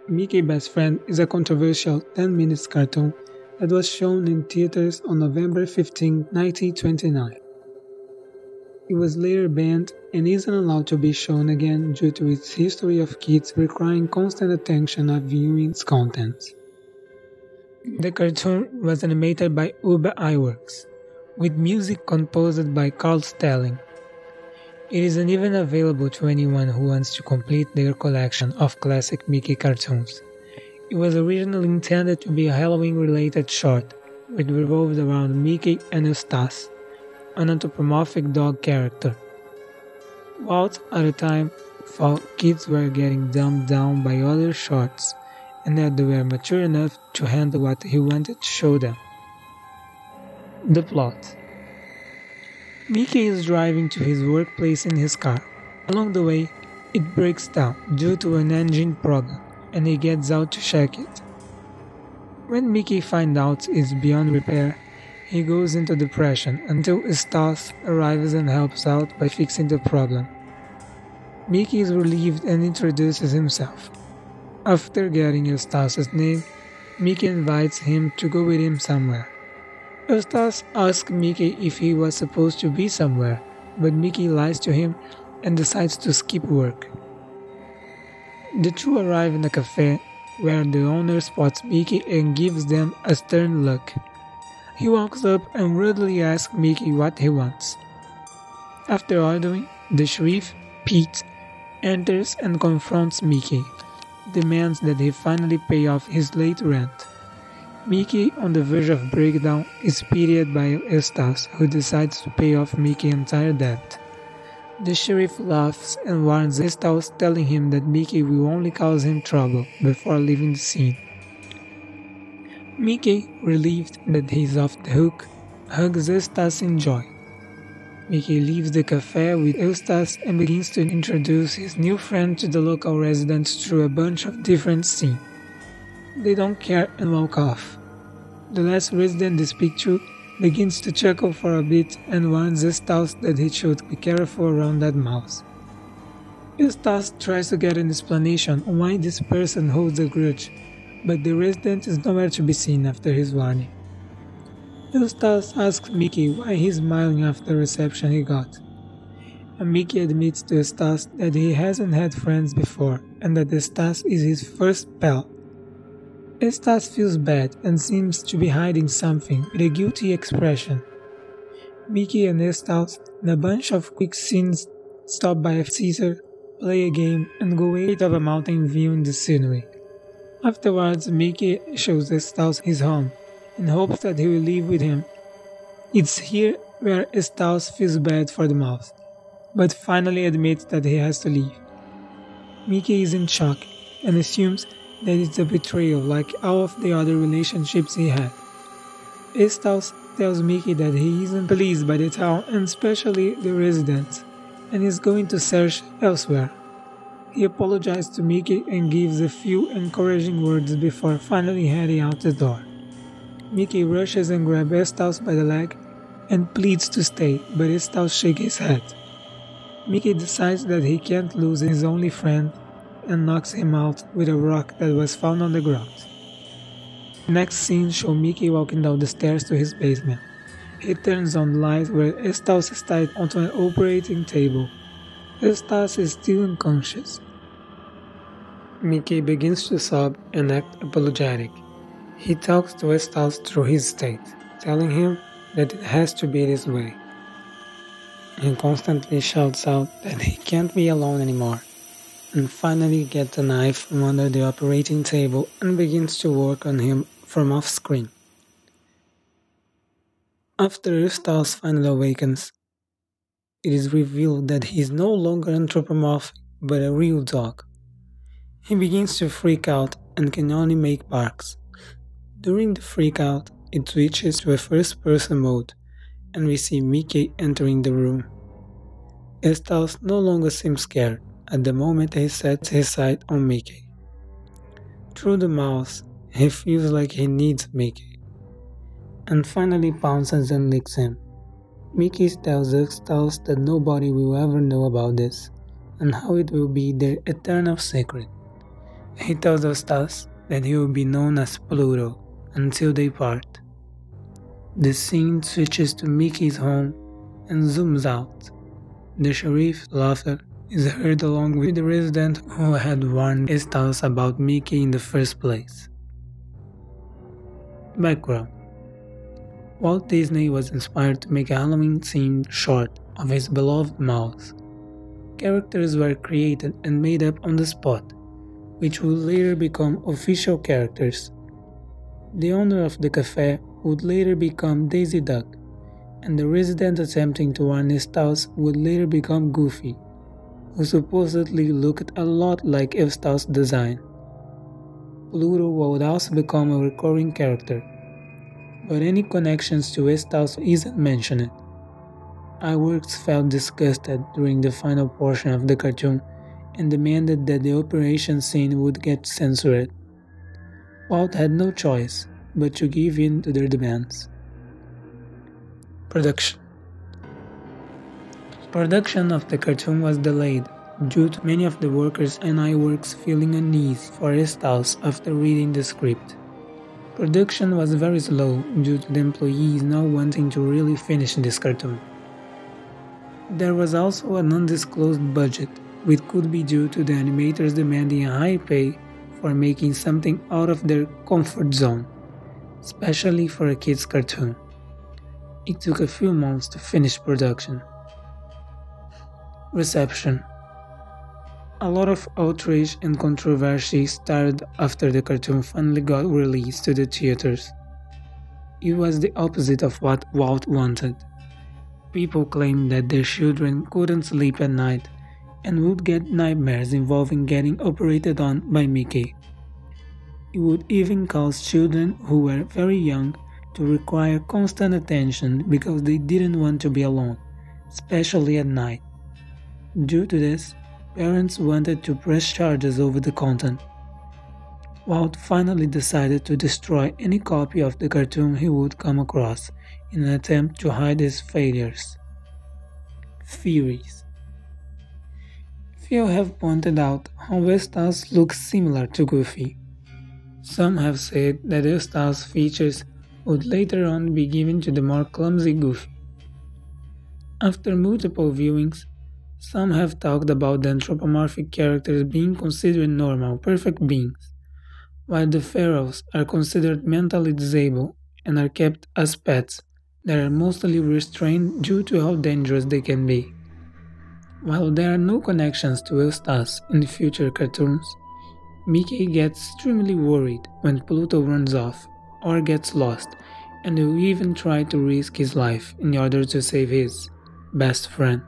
Mickey Best Friend is a controversial 10-minute cartoon that was shown in theaters on November 15, 1929. It was later banned and isn't allowed to be shown again due to its history of kids requiring constant attention of viewing its contents. The cartoon was animated by Ube Iwerks, with music composed by Carl Stalling. It isn't even available to anyone who wants to complete their collection of classic Mickey cartoons. It was originally intended to be a Halloween-related short, which revolved around Mickey and Eustace, an anthropomorphic dog character. Walt, at the time, thought kids were getting dumbed down by other shorts, and that they were mature enough to handle what he wanted to show them. The plot. Mickey is driving to his workplace in his car. Along the way, it breaks down due to an engine problem, and he gets out to check it. When Mickey finds out it's beyond repair, he goes into depression until Eustace arrives and helps out by fixing the problem. Mickey is relieved and introduces himself. After getting Eustace's name, Mickey invites him to go with him somewhere. Eustace asks Mickey if he was supposed to be somewhere, but Mickey lies to him and decides to skip work. The two arrive in a cafe where the owner spots Mickey and gives them a stern look. He walks up and rudely asks Mickey what he wants. After ordering, the sheriff, Pete, enters and confronts Mickey, demands that he finally pay off his late rent. Mickey, on the verge of breakdown, is pitied by Eustace, who decides to pay off Mickey's entire debt. The sheriff laughs and warns Eustace, telling him that Mickey will only cause him trouble before leaving the scene. Mickey, relieved that he is off the hook, hugs Eustace in joy. Mickey leaves the cafe with Eustace and begins to introduce his new friend to the local residents through a bunch of different scenes. They don't care and walk off. The last resident they speak to begins to chuckle for a bit and warns Eustace that he should be careful around that mouse. Eustace tries to get an explanation on why this person holds a grudge, but the resident is nowhere to be seen after his warning. Eustace asks Mickey why he's smiling after the reception he got, and Mickey admits to Eustace that he hasn't had friends before and that Eustace is his first pal. Eustace feels bad and seems to be hiding something with a guilty expression. Mickey and Eustace, in a bunch of quick scenes, stop by a Caesar, play a game, and go wait of a mountain viewing the scenery. Afterwards, Mickey shows Eustace his home, in hopes that he will live with him. It's here where Eustace feels bad for the mouse, but finally admits that he has to leave. Mickey is in shock and assumes that it's a betrayal like all of the other relationships he had. Eustace tells Mickey that he isn't pleased by the town and especially the residents, and is going to search elsewhere. He apologizes to Mickey and gives a few encouraging words before finally heading out the door. Mickey rushes and grabs Eustace by the leg and pleads to stay, but Eustace shakes his head. Mickey decides that he can't lose his only friend and knocks him out with a rock that was found on the ground. The next scene shows Mickey walking down the stairs to his basement. He turns on the light where Eustace is tied onto an operating table. Eustace is still unconscious. Mickey begins to sob and act apologetic. He talks to Eustace through his state, telling him that it has to be this way. He constantly shouts out that he can't be alone anymore, and finally gets a knife from under the operating table and begins to work on him from off-screen. After Eustace finally awakens, it is revealed that he is no longer anthropomorphic but a real dog. He begins to freak out and can only make barks. During the freak out, it switches to a first-person mode, and we see Mickey entering the room. Eustace no longer seems scared at the moment he sets his sight on Mickey. Through the mouse, he feels like he needs Mickey, and finally pounces and licks him. Mickey tells Eustace that nobody will ever know about this, and how it will be their eternal secret. He tells Eustace that he will be known as Pluto until they part. The scene switches to Mickey's home and zooms out. The sheriff's laughter is heard along with the resident who had warned Eustace about Mickey in the first place. Background: Walt Disney was inspired to make a Halloween-themed short of his beloved mouse. Characters were created and made up on the spot, which would later become official characters. The owner of the cafe would later become Daisy Duck, and the resident attempting to warn Eustace would later become Goofy, who supposedly looked a lot like Eustace's design. Pluto would also become a recurring character, but any connections to Eustace isn't mentioned. Iwerks felt disgusted during the final portion of the cartoon and demanded that the operation scene would get censored. Walt had no choice but to give in to their demands. Production of the cartoon was delayed due to many of the workers and Iwerks feeling unease for Eustace after reading the script. Production was very slow due to the employees not wanting to really finish this cartoon. There was also an undisclosed budget, which could be due to the animators demanding a high pay for making something out of their comfort zone, especially for a kids' cartoon. It took a few months to finish production. Reception: A lot of outrage and controversy started after the cartoon finally got released to the theaters. It was the opposite of what Walt wanted. People claimed that their children couldn't sleep at night and would get nightmares involving getting operated on by Mickey. It would even cause children who were very young to require constant attention because they didn't want to be alone, especially at night. Due to this, parents wanted to press charges over the content. Walt finally decided to destroy any copy of the cartoon he would come across in an attempt to hide his failures. Theories: Few have pointed out how Eustace looks similar to Goofy. Some have said that Eustace's features would later on be given to the more clumsy Goofy. After multiple viewings, some have talked about the anthropomorphic characters being considered normal, perfect beings, while the pharaohs are considered mentally disabled and are kept as pets that are mostly restrained due to how dangerous they can be. While there are no connections to Eustace in the future cartoons, Mickey gets extremely worried when Pluto runs off or gets lost, and will even try to risk his life in order to save his best friend.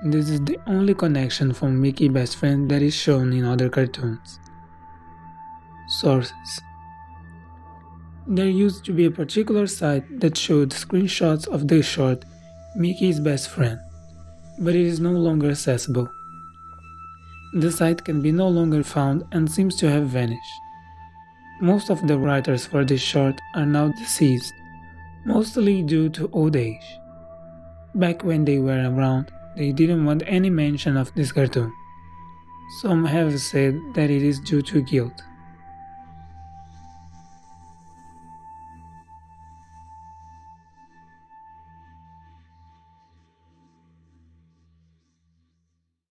This is the only connection from Mickey's best friend that is shown in other cartoons. Sources: There used to be a particular site that showed screenshots of the short Mickey's Best Friend, but it is no longer accessible. The site can be no longer found and seems to have vanished. Most of the writers for this short are now deceased, mostly due to old age. Back when they were around, they didn't want any mention of this cartoon. Some have said that it is due to guilt.